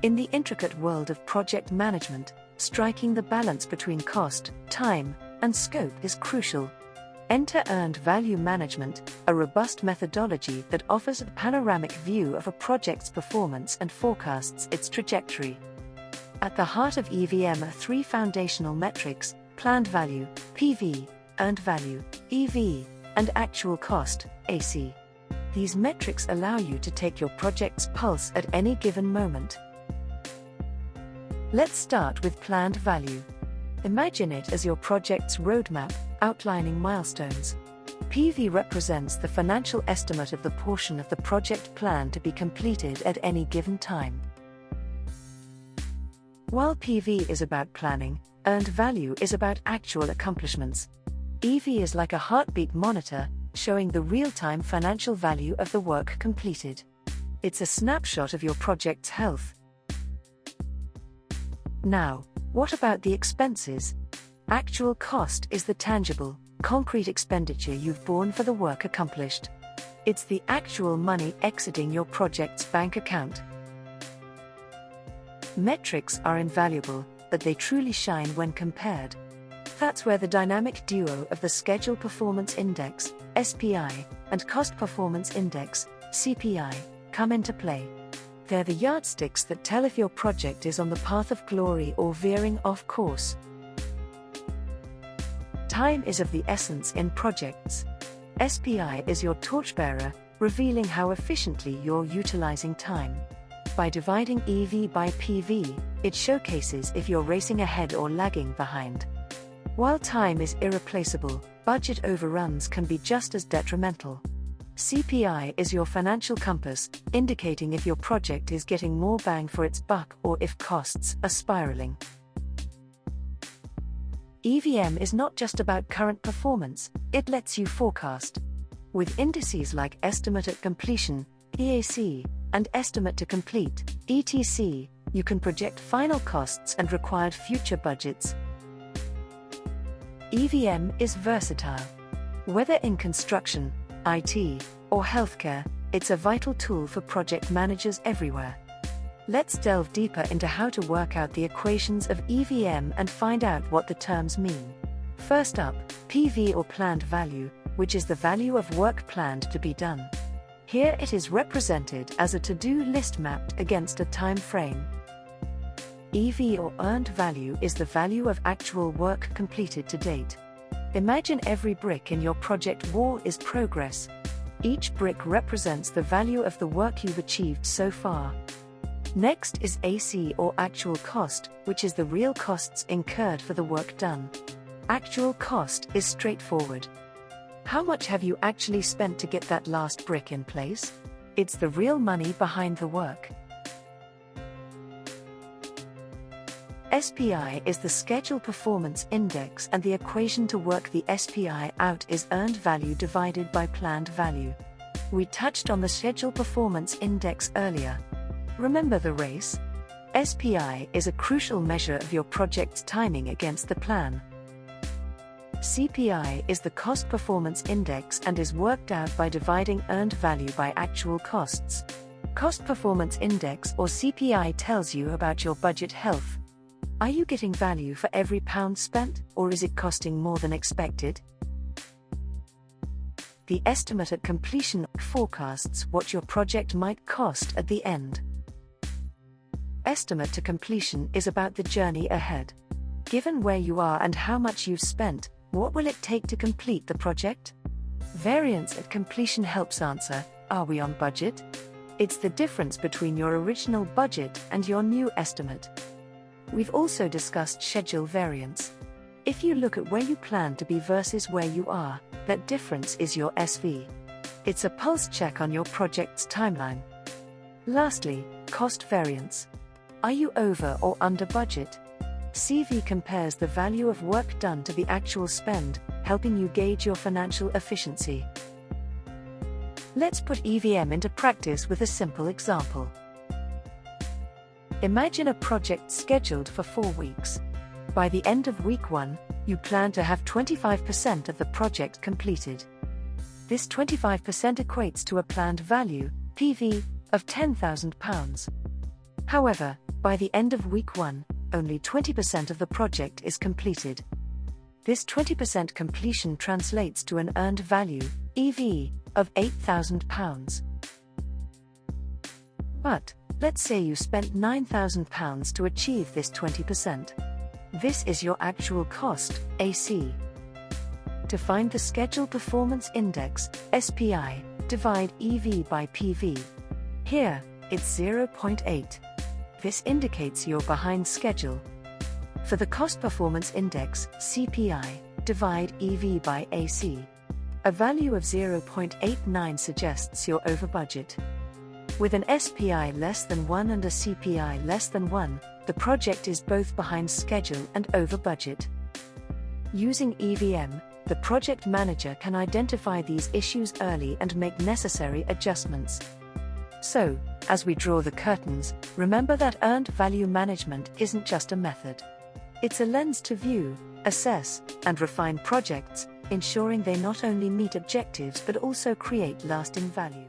In the intricate world of project management, striking the balance between cost, time, and scope is crucial. Enter Earned Value Management, a robust methodology that offers a panoramic view of a project's performance and forecasts its trajectory. At the heart of EVM are three foundational metrics: planned value, PV, earned value, EV, and actual cost, AC. These metrics allow you to take your project's pulse at any given moment. Let's start with planned value. Imagine it as your project's roadmap, outlining milestones. PV represents the financial estimate of the portion of the project plan to be completed at any given time. While PV is about planning, earned value is about actual accomplishments. EV is like a heartbeat monitor, showing the real-time financial value of the work completed. It's a snapshot of your project's health. Now, what about the expenses? Actual cost is the tangible, concrete expenditure you've borne for the work accomplished. It's the actual money exiting your project's bank account. Metrics are invaluable, but they truly shine when compared. That's where the dynamic duo of the Schedule Performance Index, SPI, and Cost Performance Index, CPI, come into play. They're the yardsticks that tell if your project is on the path of glory or veering off course. Time is of the essence in projects. SPI is your torchbearer, revealing how efficiently you're utilizing time. By dividing EV by PV, it showcases if you're racing ahead or lagging behind. While time is irreplaceable, budget overruns can be just as detrimental. CPI is your financial compass, indicating if your project is getting more bang for its buck or if costs are spiraling. EVM is not just about current performance, it lets you forecast. With indices like Estimate at Completion, EAC, and Estimate to Complete, ETC, you can project final costs and required future budgets. EVM is versatile. Whether in construction, IT, or healthcare, it's a vital tool for project managers everywhere. Let's delve deeper into how to work out the equations of EVM and find out what the terms mean. First up, PV or planned value, which is the value of work planned to be done. Here it is represented as a to-do list mapped against a time frame. EV or earned value is the value of actual work completed to date. Imagine every brick in your project wall is progress. Each brick represents the value of the work you've achieved so far. Next is AC or actual cost, which is the real costs incurred for the work done. Actual cost is straightforward. How much have you actually spent to get that last brick in place? It's the real money behind the work. SPI is the Schedule Performance Index, and the equation to work the SPI out is earned value divided by planned value. We touched on the Schedule Performance Index earlier. Remember the race? SPI is a crucial measure of your project's timing against the plan. CPI is the Cost Performance Index and is worked out by dividing earned value by actual costs. Cost Performance Index or CPI tells you about your budget health. Are you getting value for every pound spent, or is it costing more than expected? The Estimate at Completion forecasts what your project might cost at the end. Estimate to Completion is about the journey ahead. Given where you are and how much you've spent, what will it take to complete the project? Variance at Completion helps answer, are we on budget? It's the difference between your original budget and your new estimate. We've also discussed schedule variance. If you look at where you plan to be versus where you are, that difference is your SV. It's a pulse check on your project's timeline. Lastly, cost variance. Are you over or under budget? CV compares the value of work done to the actual spend, helping you gauge your financial efficiency. Let's put EVM into practice with a simple example. Imagine a project scheduled for 4 weeks. By the end of week 1, you plan to have 25% of the project completed. This 25% equates to a planned value, PV, of £10,000. However, By the end of week 1, only 20% of the project is completed. This 20% completion translates to an earned value, EV, of £8,000. But, let's say you spent £9,000 to achieve this 20%. This is your actual cost, AC. To find the Schedule Performance Index, SPI, divide EV by PV. Here, it's 0.8. This indicates you're behind schedule. For the Cost Performance Index, CPI, divide EV by AC. A value of 0.89 suggests you're over budget. With an SPI less than 1 and a CPI less than 1, the project is both behind schedule and over budget. Using EVM, the project manager can identify these issues early and make necessary adjustments. So, as we draw the curtains, remember that earned value management isn't just a method. It's a lens to view, assess, and refine projects, ensuring they not only meet objectives but also create lasting value.